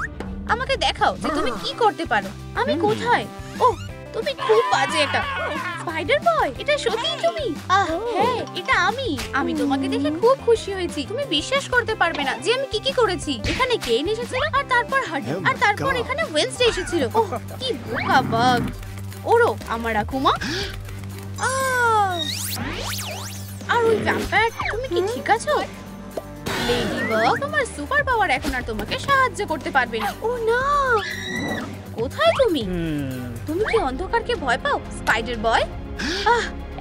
আমাকে দেখাও যে তুমি কি করতে পারো। আমি কোথায়? ও, তুমি খুব বাজে একটা স্পাইডার বয়। এটা সত্যি তুমি? হ্যাঁ, এটা আমি তোমাকে দেখে খুব খুশি হয়েছি। তুমি বিশ্বাস করতে পারবে না যে আমি কি করেছি। এখানে কেইন এসেছিল আর তারপর হার্ডি আর তারপর এখানে ওয়েনসডে এসেছিল। ওহ, কি বোকা বাগ। ওরো আমার আকুমা। আর ওই ভ্যাম্পায়ার, তুমি কি ঠিক আছো? লেডিবাগ, আমার সুপার পাওয়ার এখন আর তোমাকে সাহায্য করতে পারবে না। ও না, কোথায় তুমি? তুমি কি অন্ধকারকে ভয় পাও স্পাইডার বয়?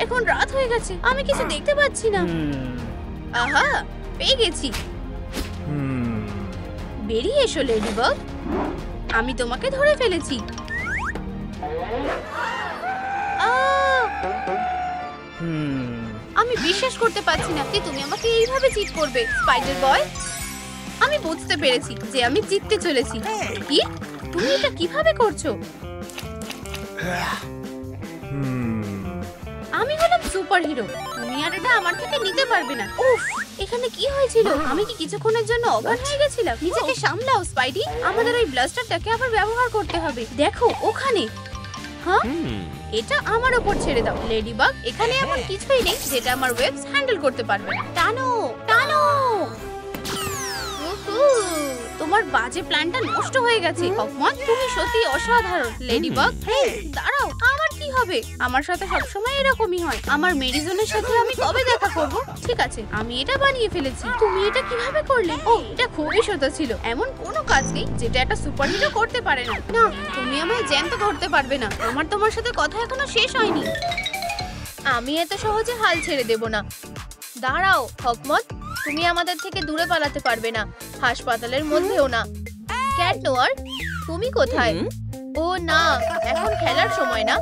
এখন রাত হয়ে গেছে, আমি কিছু দেখতে পাচ্ছি না। আহা, পেয়ে গেছি। বেরিয়ে এসো লেডিবাগ, আমি তোমাকে ধরে ফেলেছি। আমি বিশ্বাস করতে পারছি না যে তুমি আমাকে এইভাবে চিট করবে স্পাইডার বয়। আমি বুঝতে পেরেছি যে আমি জিততে চলেছি। কি? তুমি এটা কিভাবে করছো? আমি হলাম সুপার হিরো, তুমি আর এটা আমার থেকে নিতে পারবে না। উফ, এখানে কি হয়েছিল? আমি কি কিছুক্ষণের জন্য অজ্ঞান হয়ে গেছিলাম? নিজেকে সামলাও স্পাইডি, আমাদের ওই ব্লাস্টারটাকে আবার ব্যবহার করতে হবে। দেখো ওখানে। হ্যাঁ, এটা আমার উপর ছেড়ে দাও লেডিবাগ। এখানে এমন কিছুই নেই যেটা আমার ওয়েবস হ্যান্ডেল করতে পারবে না। টানো টানো। তোমার বাজে প্ল্যানটা নষ্ট হয়ে গেছে হকমত, তুমি সত্যি অসাধারণ লেডিবাগ। হেই দাঁড়াও, আমার কি হবে? আমার সাথে সবসময় এরকমই হয়। আমার মেডিজনের সাথে আমি কবে দেখা করব? ঠিক আছে, আমি এটা বানিয়ে ফেলেছি। তুমি এটা কিভাবে করলে? ও, এটা খুবই সোজা ছিল। এমন কোনো কাজ নেই যেটা একটা সুপারহিরো করতে পারে না। না, তুমি আমায় জ্যান্ত ধরতে পারবে না। তোমার সাথে কথা এখনো শেষ হয়নি। আমি এত সহজে হাল ছেড়ে দেব না। দাঁড়াও হকমত, তুমি আমাদের থেকে দূরে পালাতে পারবে না, হাসপাতালের মধ্যেও না। ক্যাট নোয়ার, তুমি কোথায়? ও না, এখন খেলার সময় না।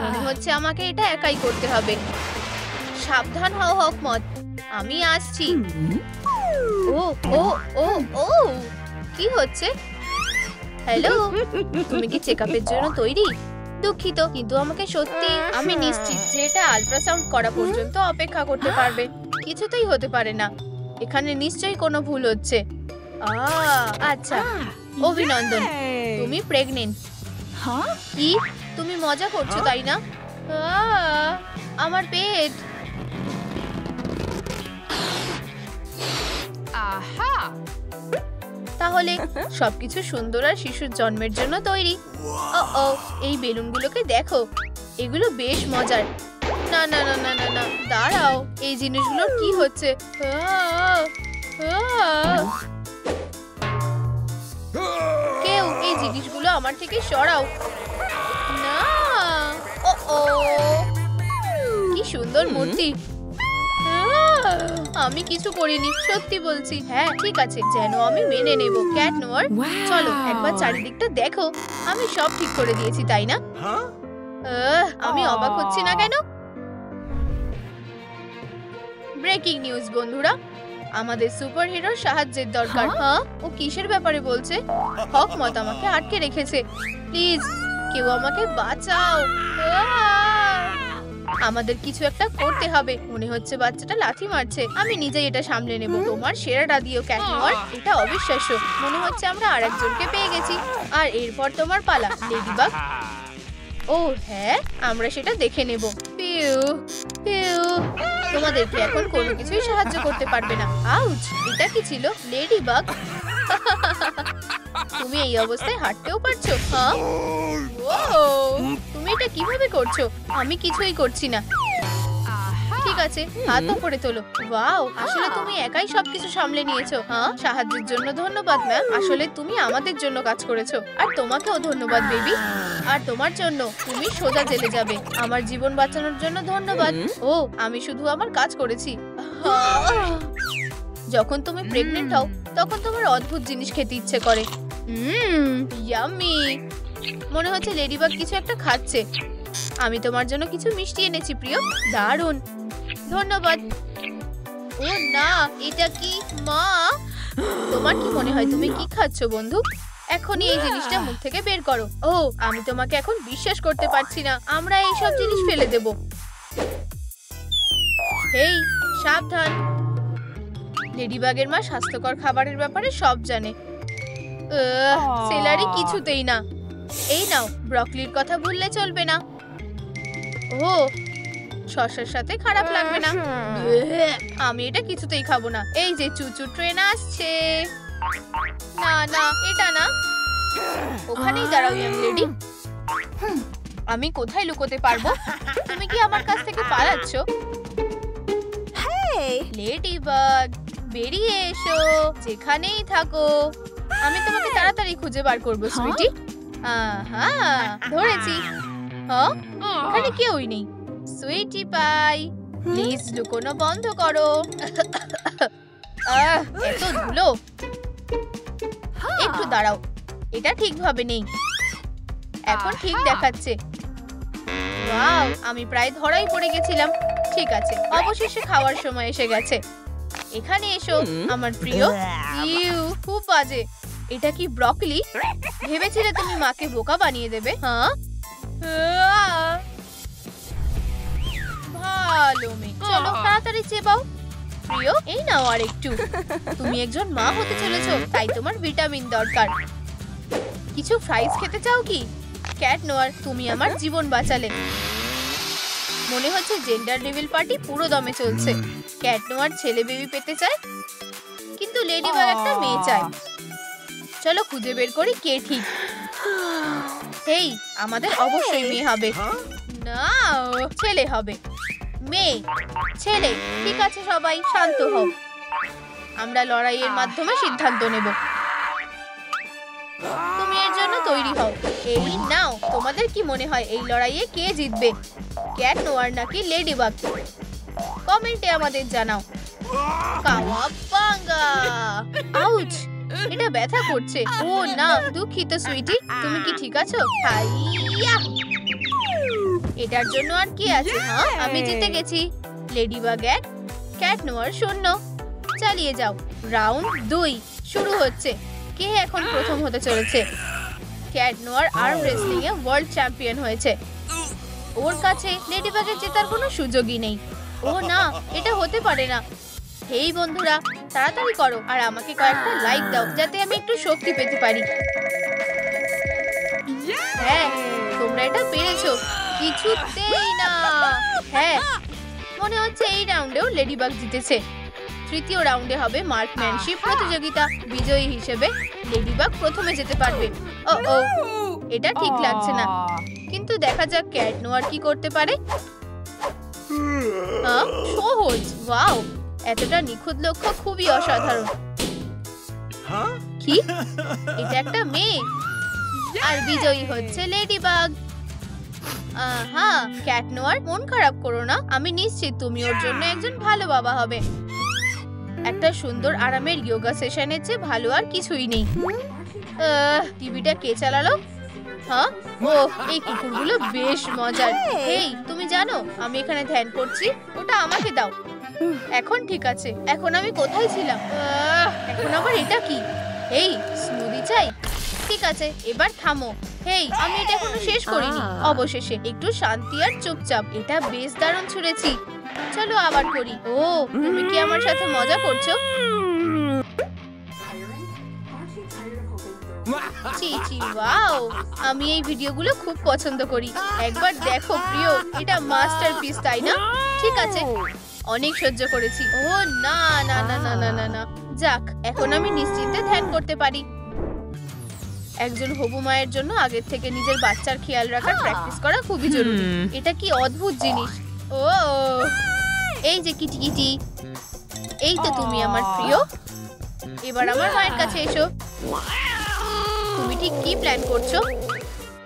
মনে হচ্ছে আমাকে এটা একাই করতে হবে। সাবধান হও হকমত, আমি আসছি। ও ও ও ও, কি হচ্ছে? হ্যালো, তুমি কি চেকআপের জন্য তৈরি? দুঃখিত, কিন্তু আমাকে সত্যি, আমি নিশ্চিত যে এটা আল্ট্রাসাউন্ড করা পর্যন্ত অপেক্ষা করতে পারবে। কিছুতেই হতে পারে না, এখানে নিশ্চয়ই কোনো ভুল হচ্ছে। আচ্ছা, অভিনন্দন, তুমি প্রেগনেন্ট। কি? তুমি মজা করছো তাই না? আমার পেট। তাহলে সবকিছু সুন্দর আর শিশুর জন্মের জন্য তৈরি। ও, এই বেলুনগুলোকে দেখো, এগুলো বেশ মজার। না না না না না না, দাঁড়াও, এই জিনিসগুলোর কি হচ্ছে? কেউ এই জিনিসগুলো আমার থেকে সরাও না। ও, কি সুন্দর মূর্তি। আমি কিছু করিনি, সত্যি বলছি। হ্যাঁ ঠিক আছে, যেন আমি মেনে নেব। ক্যাট নোয়ার, চলো একবার চারিদিকটা দেখো। আমি সব ঠিক করে দিয়েছি তাই না? আমি অবাক হচ্ছি না কেন? ব্রেকিং নিউজ বন্ধুরা, আমাদের সুপার হিরোর সাহায্যের দরকার। হ্যাঁ, ও কিসের ব্যাপারে বলছে? হকমত আমাকে আটকে রেখেছে। প্লিজ কেউ আমাকে বাঁচাও। আমাদের কিছু একটা করতে হবে। মনে হচ্ছে বাচ্চাটা লাথি মারছে। আমি নিজেই এটা সামলে নেব। তোমার সেরাটা দিও ক্যাট নোয়ার, এটা অবিশ্বাস্য। মনে হচ্ছে আমরা আরেকজনকে পেয়ে গেছি। আর এরপর তোমার পালা লেডিবাগ। ও হ্যাঁ, আমরা সেটা দেখে নেব। পিউ পিউ, তোমাদেরকে এখন কোনো কিছুই সাহায্য করতে পারবে না। আউচ, এটা কি ছিল লেডিবাগ? তুমি এই অবস্থায় হাঁটতেও পারছো? হ্যাঁ, তুমি এটা কিভাবে করছো? আমি কিছুই করছি না। ঠিক আছে, হাত উপরে তোলো। ওয়াও, আসলে তুমি একাই সবকিছু সামলে নিয়েছো। হ্যাঁ, সাহায্যের জন্য ধন্যবাদ ম্যাম। আসলে তুমি আমাদের জন্য কাজ করেছো। আর তোমাকেও ধন্যবাদ বেবি। আর তোমার জন্য, তুমি সোজা জেলে যাবে। আমার জীবন বাঁচানোর জন্য ধন্যবাদ। ও, আমি শুধু আমার কাজ করেছি। যখন তুমি প্রেগনেন্ট হও তখন তোমার অদ্ভুত জিনিস খেতে ইচ্ছে করে। ইয়াম্মি। মনে হচ্ছে লেডিবাগ কিছু একটা খাচ্ছে। আমি তোমার জন্য কিছু মিষ্টি এনেছি প্রিয়। দারুণ, ধন্যবাদ। ও না, এটা কি? মা, তোমার কি মনে হয় তুমি কি খাচ্ছ বন্ধু? এখনই এই জিনিসটা মুখ থেকে বের করো। ও, আমি তোমাকে এখন বিশ্বাস করতে পারছি না। আমরা এই সব জিনিস ফেলে দেব। এই, সাবধান। লেডিবাগের মা স্বাস্থ্যকর খাবারের ব্যাপারে সব জানে। সেলারি কিছুতেই না। এই নাও, ব্রকলির কথা ভুললে চলবে না। ও, শসার সাথে খারাপ লাগবে না। আমি এটা কিছুতেই খাবো না। এই যে চুচু ট্রেন আসছে। না না, এটা না। ওখানেই দাঁড়াও ইয়াং লেডি। আমি কোথায় লুকোতে পারবো? তুমি কি আমার কাছ থেকে পালাচ্ছ? লেডিবাগ, বেরিয়ে এসো, যেখানেই থাকো। আমি তোমাকে তাড়াতাড়ি খুঁজে বার করবো সুইটি। আহা, ধরেছি। হ্যাঁ, এখানে কেউই নেই। সুইটি পাই, প্লিজ লুকোনো বন্ধ করো। এত ধুলো। একটু দাঁড়াও, এটা ঠিকভাবে নেই। এখন ঠিক দেখাচ্ছে। ওয়াও, আমি প্রায় ধরাই পড়ে গেছিলাম। ঠিক আছে, অবশেষে খাওয়ার সময় এসে গেছে। এখানে এসো আমার প্রিয়। ইউ, খুব বাজে। এটা কি ব্রকলি? ভেবেছিলে তুমি মাকে বোকা বানিয়ে দেবে? হ্যাঁ, ভালো মেয়ে। চলো তাড়াতাড়ি চেবাও। প্রিয়, এই নাও আর একটু। তুমি একজন মা হতে চলেছো, তাই তোমার ভিটামিন দরকার। কিছু ফ্রাইজ খেতে চাও কি? ক্যাট নোয়ার, তুমি আমার জীবন বাঁচালে। মনে হচ্ছে জেন্ডার রিভিল পার্টি পুরো দমে চলছে। ক্যাট নোয়ার ছেলে বেবি পেতে চায়, কিন্তু লেডিবাগ একটা মেয়ে চায়। চলো খুঁজে বের করি কে ঠিক। হেই, আমাদের অবশ্যই মেয়ে হবে। না, ছেলে হবে। মেয়ে, ছেলে। ঠিক আছে, সবাই শান্ত হও। আমরা লড়াইয়ের মাধ্যমে সিদ্ধান্ত নেব। তুমি এর জন্য তৈরি হও। এই নাও। তোমাদের কি মনে হয় এই লড়াইয়ে কে জিতবে? ক্যাট নোয়ার নাকি লেডিবাগ? কমেন্টে আমাদের জানাও। কাওয়াবাঙ্গা! আউচ! এটা ব্যথা করছে। ও না, দুঃখিত সুইটি। তুমি কি ঠিক আছো? হাইয়া! এটার জন্য আর কি আছে? হ্যাঁ, আমি জিতে গেছি। Ladybug 1, Cat Noir 0। চালিয়ে যাও। রাউন্ড 2 শুরু হচ্ছে। কে এখন প্রথম হতে চলেছে? Cat নোয়ার arm wrestling a world champion হয়েছে। ওর কাছে লেডিবাগের জেতার কোনো সুযোগই নেই। ও না, এটা হতে পারে না। হেই বন্ধুরা, তাড়াতাড়ি করো আর আমাকে কয়েকটা লাইক দাও, যাতে আমি একটু শক্তি পেতে পারি। হ্যাঁ, তোমরা এটা পেরেছো। কিছুতেই না। হ্যাঁ, মনে হচ্ছে এই রাউন্ডেও লেডিবাগ জিতেছে। তৃতীয় রাউন্ডে হবে মার্কম্যানশিপ প্রতিযোগিতা। বিজয়ী হিসেবে লেডিবাগ প্রথমে যেতে পারবে। ও, এটা ঠিক লাগছে না। কিন্তু দেখা যাক ক্যাট নোয়ার কি করতে পারে। সহজ। ওয়াও, এতটা নিখুঁত লক্ষ্য খুবই অসাধারণ। কি? এটা একটা মেয়ে, আর বিজয়ী হচ্ছে লেডিবাগ। ক্যাট নোয়ার, মন খারাপ করো না। আমি নিশ্চিত তুমি ওর জন্য একজন ভালো বাবা হবে। একটা সুন্দর আরামের যোগা সেশনের চেয়ে ভালো আর কিছুই নেই। টিভিটা কে চালালো? হ্যাঁ, ও, এই কুকুরগুলো বেশ মজার। এই, তুমি জানো আমি এখানে ধ্যান করছি। ওটা আমাকে দাও। এখন ঠিক আছে। এখন আমি কোথায় ছিলাম? এখন আবার এটা কি? এই, স্মুদি চাই? ঠিক আছে, এবার থামো। হেই, আমি এটা এখনো শেষ করিনি। অবশেষে একটু শান্তি আর চুপচাপ। এটা বেশ দারুণ ছুঁড়েছি। চলো আবার করি। ও, তুমি কি আমার সাথে মজা করছো? ওয়াও, আমি এই ভিডিওগুলো খুব পছন্দ করি। একবার দেখো প্রিয়, এটা মাস্টারপিস, তাই না? ঠিক আছে, অনেক সহ্য করেছি। ও না না না না না না না। যাক, এখন আমি নিশ্চিন্তে ধ্যান করতে পারি। একজন হবু মায়ের জন্য আগের থেকে নিজের বাচ্চার খেয়াল রাখার প্র্যাকটিস করা খুবই জরুরি। এটা কি অদ্ভুত জিনিস। ও, এই যে কিটি, এই তো তুমি আমার প্রিয়। এবার আমার মায়ের কাছে এসো। তুমি ঠিক কি প্ল্যান করছো?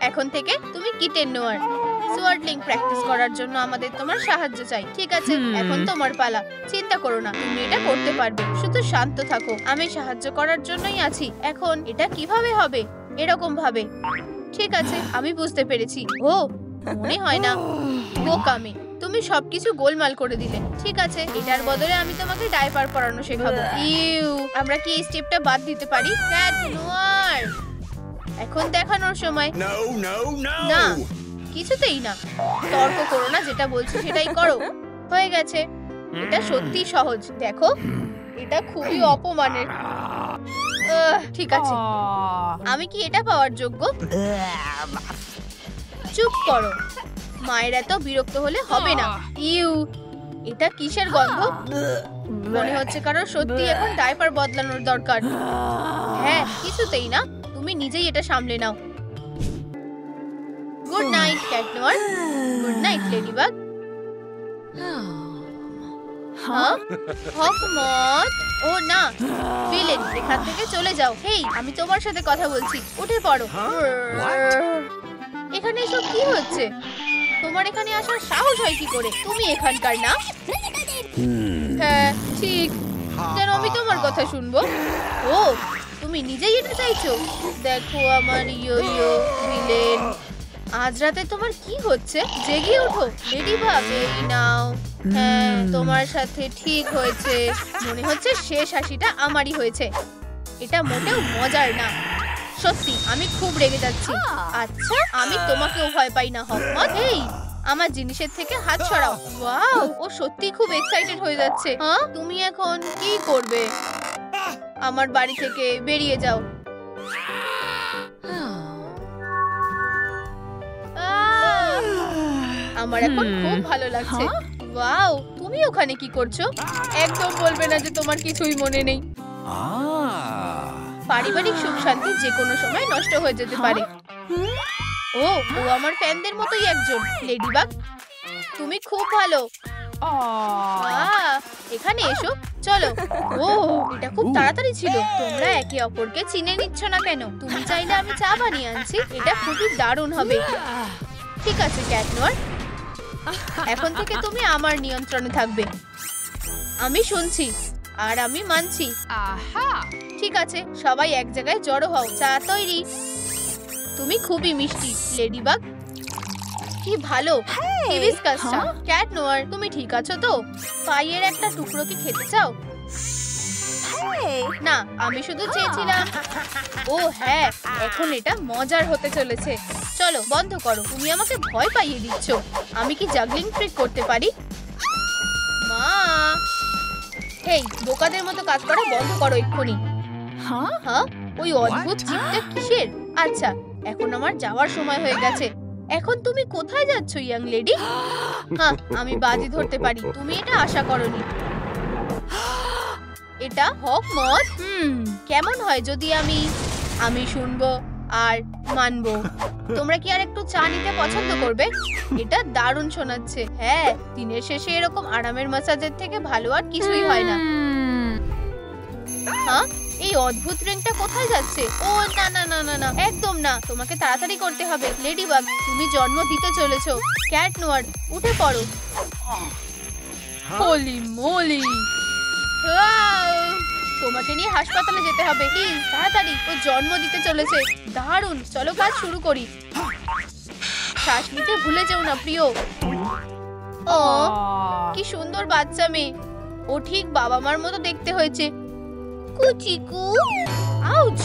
এখন থেকে তুমি কিটেন নোয়ার। সোয়ার্ডলিং প্র্যাকটিস করার জন্য আমাদের তোমার সাহায্য চাই। ঠিক আছে, এখন তোমার পালা। চিন্তা করো না, তুমি এটা করতে পারবে। শুধু শান্ত থাকো, আমি সাহায্য করার জন্যই আছি। এখন এটা কিভাবে হবে? এরকম ভাবে। ঠিক আছে, আমি বুঝতে পেরেছি। ও, মনে হয় না। বোকামে, তুমি সবকিছু গোলমাল করে দিলে। ঠিক আছে, এটার বদলে আমি তোমাকে ডাইপার পরানো শেখাবো। ইউ, আমরা কি এই স্টেপটা বাদ দিতে পারি? ক্যাট নোয়ার, এখন দেখানোর সময়। না, কিছুতেই না। তর্ক করো না, যেটা বলছি সেটাই করো। হয়ে গেছে। এটা সত্যি সহজ। দেখো, এটা খুবই অপমানের। ঠিক আছে, আমি কি এটা পাওয়ার যোগ্য? চুপ করো, মায়ের এত বিরক্ত হলে হবে না। ইউ, এটা কিসের গন্ধ? মনে হচ্ছে কারোর সত্যি এখন ডাইপার বদলানোর দরকার। হ্যাঁ, কিছুতেই না, তুমি নিজেই এটা সামলে নাও। Good night cat নোয়ার। Good night ladybug. হ্যাঁ, হকমত। ও না, ভিলেন, এখান থেকে চলে যাও। হেই, আমি তোমার সাথে কথা বলছি, উঠে পড়ো। এখানে এসব কি হচ্ছে? তোমার এখানে আসার সাহস হয় কি করে? তুমি এখানকার না? হ্যাঁ, ঠিক। কেন আমি তোমার কথা শুনবো? ও, তুমি নিজেই এটা চাইছো? দেখো আমার ইয়ো ভিলেন, আজ রাতে তোমার কি হচ্ছে? জেগে ওঠো লেডিবাগ, এই নাও। হ্যাঁ, তোমার সাথে ঠিক হয়েছে। মনে হচ্ছে শেষ হাসিটা আমারই হয়েছে। এটা মোটেও মজার না। সত্যি আমি খুব রেগে যাচ্ছি। আচ্ছা, আমি তোমাকেও ভয় পাই না হকমত। এই, আমার জিনিসের থেকে হাত সরাও। ওয়াও, ও সত্যি খুব এক্সাইটেড হয়ে যাচ্ছে। হ্যাঁ, তুমি এখন কি করবে? আমার বাড়ি থেকে বেরিয়ে যাও। আমার এখন খুব ভালো লাগছে। ওয়াও, তুমি ওখানে কি করছো? একদম বলবে না যে তোমার কিছুই মনে নেই। পারিবারিক সুখ শান্তি যে কোনো সময় নষ্ট হয়ে যেতে পারে। ও আমার ফ্যানদের মতোই একজন। লেডিবাগ, তুমি খুব ভালো। এখানে এসো, চলো। ও, এটা খুব তাড়াতাড়ি ছিল। তোমরা একে অপরকে চিনে নিচ্ছ না কেন? তুমি চাইলে আমি চা বানিয়ে আনছি, এটা খুবই দারুণ হবে। ঠিক আছে ক্যাট নোয়ার, এখন থেকে তুমি আমার নিয়ন্ত্রণে থাকবে। আমি শুনছি আর আমি মানছি। ঠিক আছে, সবাই এক জায়গায় জড়ো হও। চা তৈরি। তুমি খুবই মিষ্টি লেডিবাগ। কি ভালো হিবিস্কাসটা। ক্যাট নোয়ার, তুমি ঠিক আছো তো? পায়ের একটা টুকরো কি খেতে চাও? না, আমি শুধু চেয়েছিলাম। ও হ্যাঁ, এখন এটা মজার হতে চলেছে। চলো বন্ধ করো, তুমি আমাকে ভয় পাইয়ে দিচ্ছ। আমি কি জাগলিং ট্রিক করতে পারি? মা, হেই, বোকাদের মতো কাজ করা বন্ধ করো এক্ষুনি। হ্যাঁ, ওই অদ্ভুত চিপটা কিসের? আচ্ছা, এখন আমার যাওয়ার সময় হয়ে গেছে। এখন তুমি কোথায় যাচ্ছ ইয়াং লেডি? হ্যাঁ, আমি বাজি ধরতে পারি তুমি এটা আশা করনি। এটা হকমত। কেমন হয় যদি আমি শুনবো আর মানবো। তোমরা কি আর একটু চা নিতে পছন্দ করবে? এটা দারুণ শোনাচ্ছে। হ্যাঁ, দিনের শেষে এরকম আরামের ম্যাসাজের থেকে ভালো আর কিছুই হয় না। হ্যাঁ, এই অদ্ভুত রিংটা কোথায় যাচ্ছে? ও না না না না না, একদম না। তোমাকে তাড়াতাড়ি করতে হবে লেডিবাগ, তুমি জন্ম দিতে চলেছো। ক্যাট নোয়ার, উঠে পড়ো। হোলি মোলি, তোমাকে নিয়ে হাসপাতালে যেতে হবে। প্লিজ তাড়াতাড়ি, ও জন্ম দিতে চলেছে। দারুণ, চলো কাজ শুরু করি। শ্বাস নিতে ভুলে যেও না প্রিয়। ও কি সুন্দর বাচ্চা মেয়ে। ও ঠিক বাবা মার মতো দেখতে হয়েছে। কুচিকু, আউচ।